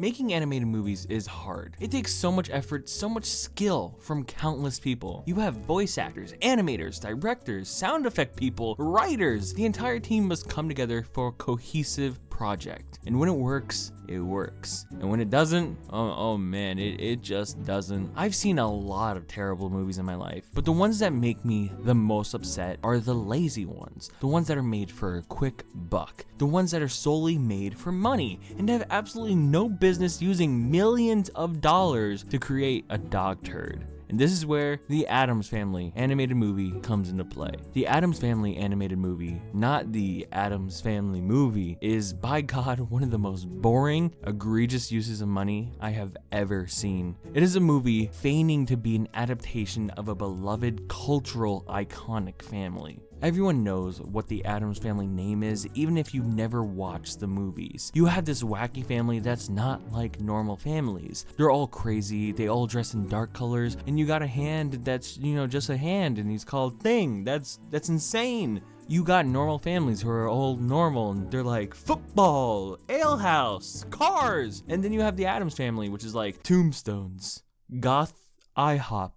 Making animated movies is hard. It takes so much effort, so much skill from countless people. You have voice actors, animators, directors, sound effect people, writers. The entire team must come together for a cohesive project. And when it works, it works. And when it doesn't, oh man, it just doesn't. I've seen a lot of terrible movies in my life, but the ones that make me the most upset are the lazy ones. The ones that are made for a quick buck. The ones that are solely made for money and have absolutely no business using millions of dollars to create a dog turd. And this is where the Addams Family animated movie comes into play. The Addams Family animated movie, not the Addams Family movie, is by God one of the most boring, egregious uses of money I have ever seen. It is a movie feigning to be an adaptation of a beloved cultural iconic family. Everyone knows what the Addams Family name is, even if you never watched the movies. You have this wacky family that's not like normal families. They're all crazy, they all dress in dark colors, and you got a hand that's, just a hand, and he's called Thing. That's insane. You got normal families who are all normal, and they're like football, alehouse, cars. And then you have the Addams Family, which is like tombstones, goth IHOP,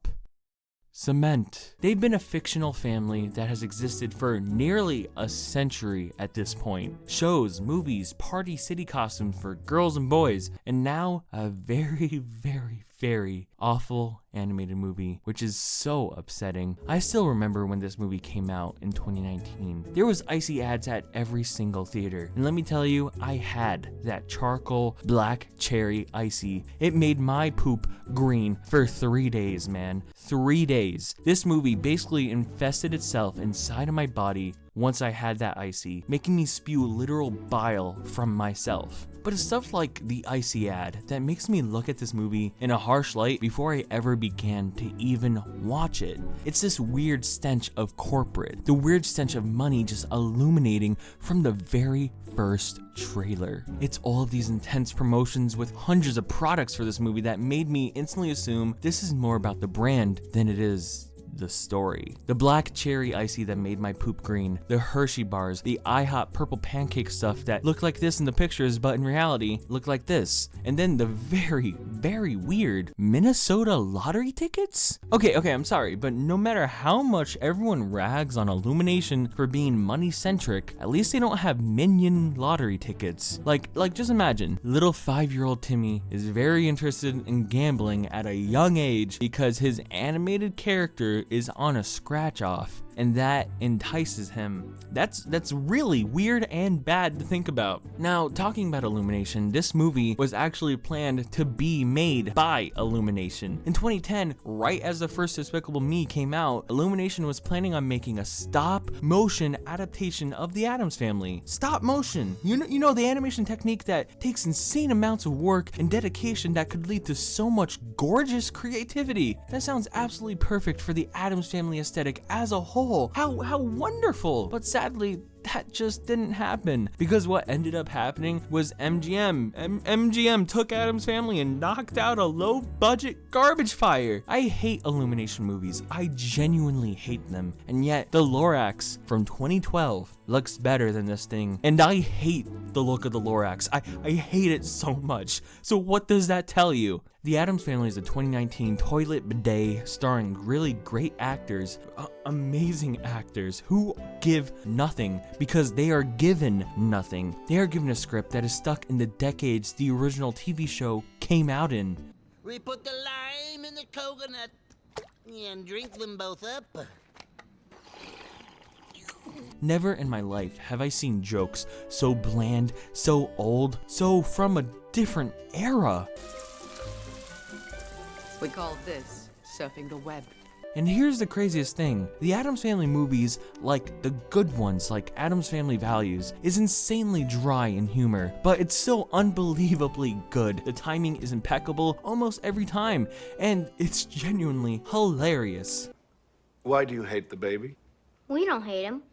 cement. They've been a fictional family that has existed for nearly a century at this point. Shows, movies, party city costumes for girls and boys, and now a very, very, very awful animated movie, which is so upsetting. I still remember when this movie came out in 2019. There was icy ads at every single theater, and let me tell you, I had that charcoal black cherry icy. It made my poop green for 3 days, man. 3 days. This movie basically infested itself inside of my body once I had that icy, making me spew literal bile from myself. But it's stuff like the icy ad that makes me look at this movie in a harsh light before I ever began to even watch it. It's this weird stench of corporate, the weird stench of money just illuminating from the very first trailer. It's all of these intense promotions with hundreds of products for this movie that made me instantly assume this is more about the brand than it is the story. The black cherry icy that made my poop green, the Hershey bars, the IHOP purple pancake stuff that looked like this in the pictures but in reality looked like this, and then the very, very weird Minnesota lottery tickets? Okay, I'm sorry, but no matter how much everyone rags on Illumination for being money-centric, at least they don't have Minion lottery tickets. Like just imagine, little 5-year-old Timmy is very interested in gambling at a young age because his animated character is on a scratch off, and that entices him. That's really weird and bad to think about. Now, talking about Illumination, this movie was actually planned to be made by Illumination. In 2010, right as the first Despicable Me came out, Illumination was planning on making a stop motion adaptation of the Addams Family. Stop motion. You know the animation technique that takes insane amounts of work and dedication that could lead to so much gorgeous creativity. That sounds absolutely perfect for the Addams Family aesthetic as a whole. How wonderful! But sadly, that just didn't happen, because what ended up happening was MGM took Addams Family and knocked out a low-budget garbage fire. I hate Illumination movies. I genuinely hate them. And yet, the Lorax from 2012 looks better than this thing. And I hate the look of the Lorax. I hate it so much. So what does that tell you? The Addams Family is a 2019 toilet bidet starring really great actors, amazing actors who give nothing because they are given nothing. They are given a script that is stuck in the decades the original TV show came out in. We put the lime in the coconut and drink them both up. Never in my life have I seen jokes so bland, so old, so from a different era. We call this surfing the web. And here's the craziest thing. The Addams Family movies, like the good ones like Addams Family Values, is insanely dry in humor, but it's so unbelievably good. The timing is impeccable almost every time, and it's genuinely hilarious. Why do you hate the baby? We don't hate him.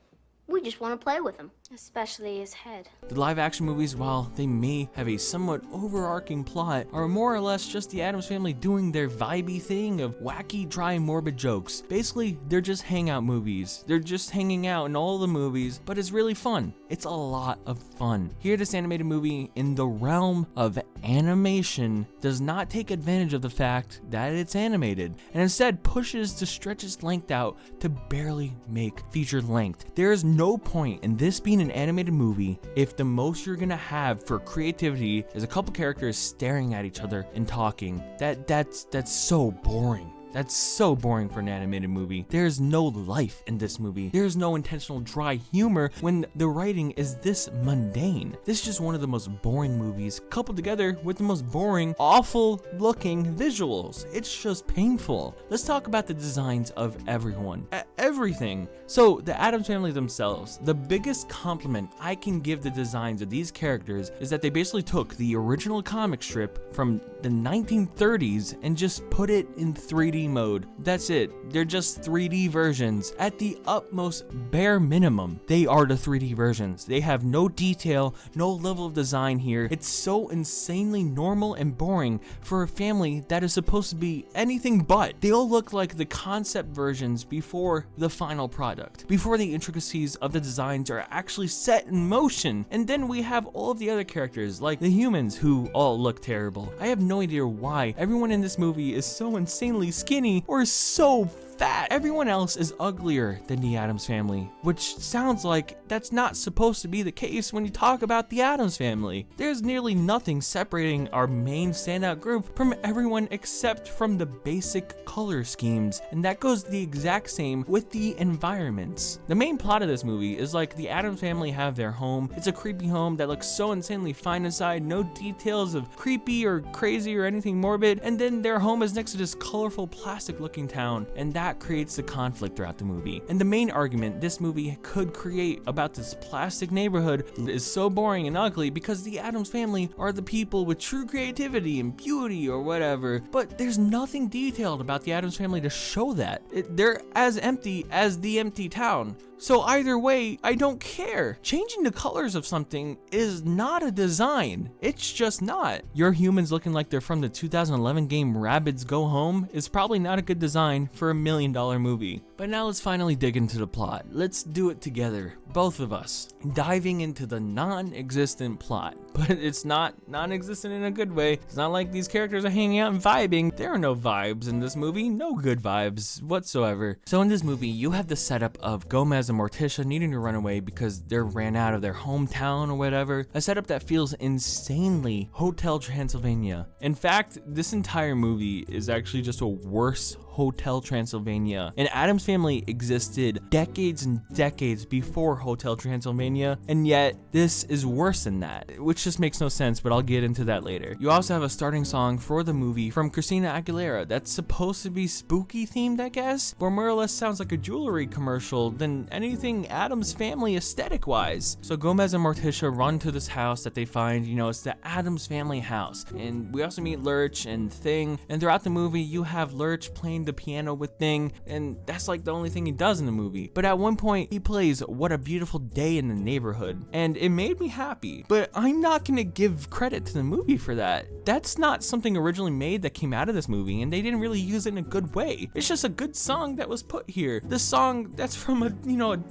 We just want to play with him. Especially his head. The live action movies, while they may have a somewhat overarching plot, are more or less just the Addams Family doing their vibey thing of wacky, dry, morbid jokes. Basically, they're just hangout movies. They're just hanging out in all the movies, but it's really fun. It's a lot of fun. Here, this animated movie in the realm of animation does not take advantage of the fact that it's animated, and instead pushes to stretch its length out to barely make feature length. There is no point in this being an animated movie if the most you're gonna have for creativity is a couple characters staring at each other and talking. That's so boring. That's so boring for an animated movie. There's no life in this movie. There's no intentional dry humor when the writing is this mundane. This is just one of the most boring movies coupled together with the most boring, awful looking visuals. It's just painful. Let's talk about the designs of everyone. Everything. So the Addams Family themselves, the biggest compliment I can give the designs of these characters is that they basically took the original comic strip from the 1930s and just put it in 3D mode. That's it. They're just 3D versions. At the utmost bare minimum, they are the 3D versions. They have no detail, no level of design here. It's so insanely normal and boring for a family that is supposed to be anything but. They all look like the concept versions before the final product, before the intricacies of the designs are actually set in motion. And then we have all of the other characters, like the humans, who all look terrible. I have no idea why everyone in this movie is so insanely skinny or so fat. Everyone else is uglier than the Addams Family, which sounds like that's not supposed to be the case when you talk about the Addams Family. There's nearly nothing separating our main standout group from everyone except from the basic color schemes, and that goes the exact same with the environments. The main plot of this movie is like the Addams Family have their home. It's a creepy home that looks so insanely fine inside, no details of creepy or crazy or anything morbid, and then their home is next to this colorful plastic looking town, and that creates the conflict throughout the movie. And the main argument this movie could create about this plastic neighborhood is so boring and ugly because the Addams Family are the people with true creativity and beauty or whatever, but there's nothing detailed about the Addams Family to show that. They're as empty as the empty town. So either way, I don't care. Changing the colors of something is not a design. It's just not. Your humans looking like they're from the 2011 game Rabbids Go Home is probably not a good design for $1 million movie. But now let's finally dig into the plot. Let's do it together, both of us, diving into the non-existent plot. But it's not non-existent in a good way. It's not like these characters are hanging out and vibing. There are no vibes in this movie, no good vibes whatsoever. So in this movie, you have the setup of Gomez and Morticia needing to run away because they ran out of their hometown or whatever. A setup that feels insanely Hotel Transylvania. In fact, this entire movie is actually just a worse Hotel Transylvania. And Addams Family existed decades and decades before Hotel Transylvania, and yet this is worse than that, which just makes no sense, but I'll get into that later. You also have a starting song for the movie from Christina Aguilera that's supposed to be spooky themed, I guess, but more or less sounds like a jewelry commercial than anything Addams Family aesthetic wise. So Gomez and Morticia run to this house that they find, it's the Addams Family house, and we also meet Lurch and Thing, and throughout the movie you have Lurch playing the piano with Thing, and that's like the only thing he does in the movie. But at one point he plays What a Beautiful Day in the Neighborhood, and it made me happy, but I'm not gonna give credit to the movie for that. That's not something originally made that came out of this movie, and they didn't really use it in a good way. It's just a good song that was put here. The song that's from a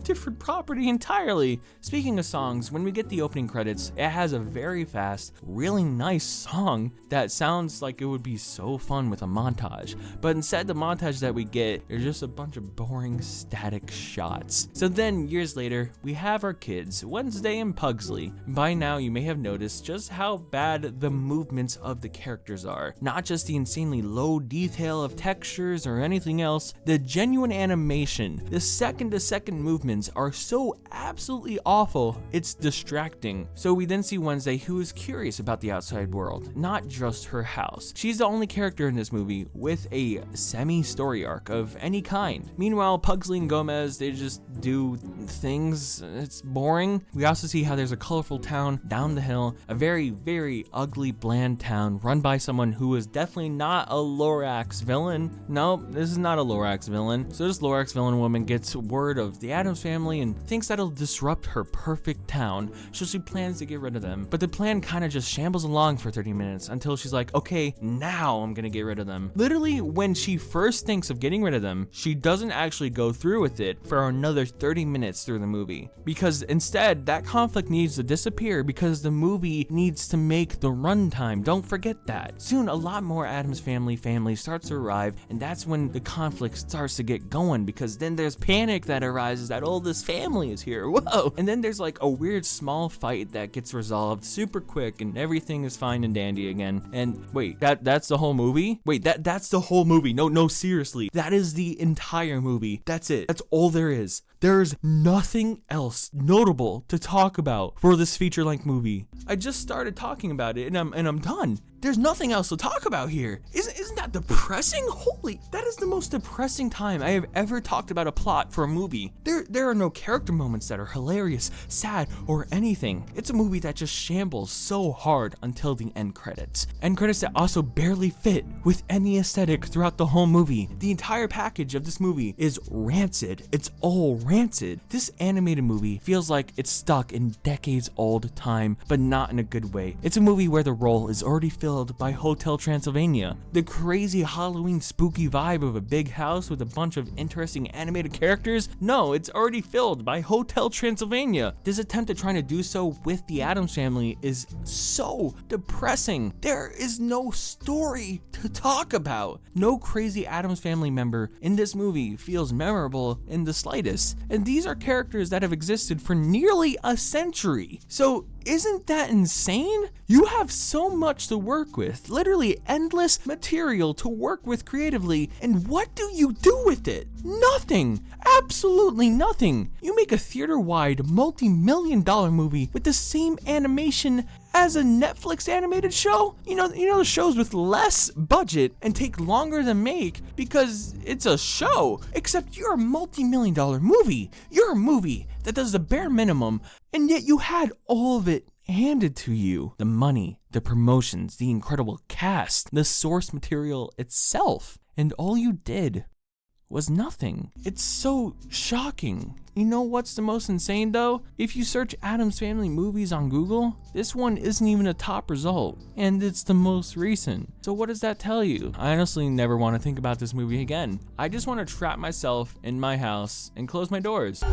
different property entirely. Speaking of songs, when we get the opening credits, it has a very fast, really nice song that sounds like it would be so fun with a montage, but instead the montage that we get is just a bunch of boring static shots. So then years later, we have our kids, Wednesday and Pugsley. By now you may have noticed just how bad the movements of the characters are. Not just the insanely low detail of textures or anything else, the genuine animation, the second to second movements are so absolutely awful, it's distracting. So we then see Wednesday, who is curious about the outside world, not just her house. She's the only character in this movie with a semi-story arc of any kind. Meanwhile, Pugsley and Gomez, they just do things. It's boring. We also see how there's a colorful town down the hill, a very, very ugly, bland town run by someone who is definitely not a Lorax villain. No, this is not a Lorax villain. So this Lorax villain woman gets word of the Addams family and thinks that'll disrupt her perfect town, so she plans to get rid of them. But the plan kind of just shambles along for 30 minutes until she's like, okay, now I'm gonna get rid of them. Literally, when she first thinks of getting rid of them, she doesn't actually go through with it for another 30 minutes through the movie. Because instead, that conflict needs to disappear because the movie needs to make the runtime. Don't forget that. Soon, a lot more Addams family starts to arrive, and that's when the conflict starts to get going, because then there's panic that arises that, oh, this family is here, whoa. And then there's like a weird small fight that gets resolved super quick, and everything is fine and dandy again. And wait, that's the whole movie? Wait, that's the whole movie. No, seriously. That is the entire movie. That's it. That's all there is. There's nothing else notable to talk about for this feature-length movie. I just started talking about it and I'm done. There's nothing else to talk about here. Isn't that depressing? Holy, that is the most depressing time I have ever talked about a plot for a movie. There are no character moments that are hilarious, sad, or anything. It's a movie that just shambles so hard until the end credits. End credits that also barely fit with any aesthetic throughout the whole movie. The entire package of this movie is rancid. It's all rancid. This animated movie feels like it's stuck in decades old time, but not in a good way. It's a movie where the role is already filled by Hotel Transylvania. The crazy Halloween spooky vibe of a big house with a bunch of interesting animated characters? No, it's already filled by Hotel Transylvania. This attempt at trying to do so with the Addams family is so depressing. There is no story to talk about. No crazy Addams family member in this movie feels memorable in the slightest. And these are characters that have existed for nearly a century. So isn't that insane? You have so much to work with, literally endless material to work with creatively, and what do you do with it? Nothing. Absolutely nothing. You make a theater-wide, multi-million-dollar movie with the same animation as a Netflix animated show? You know the shows with less budget and take longer to make because it's a show, except you're a multi-million-dollar movie. You're a movie that does the bare minimum, and yet you had all of it handed to you. The money, the promotions, the incredible cast, the source material itself, and all you did was nothing. It's so shocking. You know what's the most insane though? If you search Addams Family movies on Google, this one isn't even a top result, and it's the most recent. So what does that tell you? I honestly never want to think about this movie again. I just want to trap myself in my house and close my doors.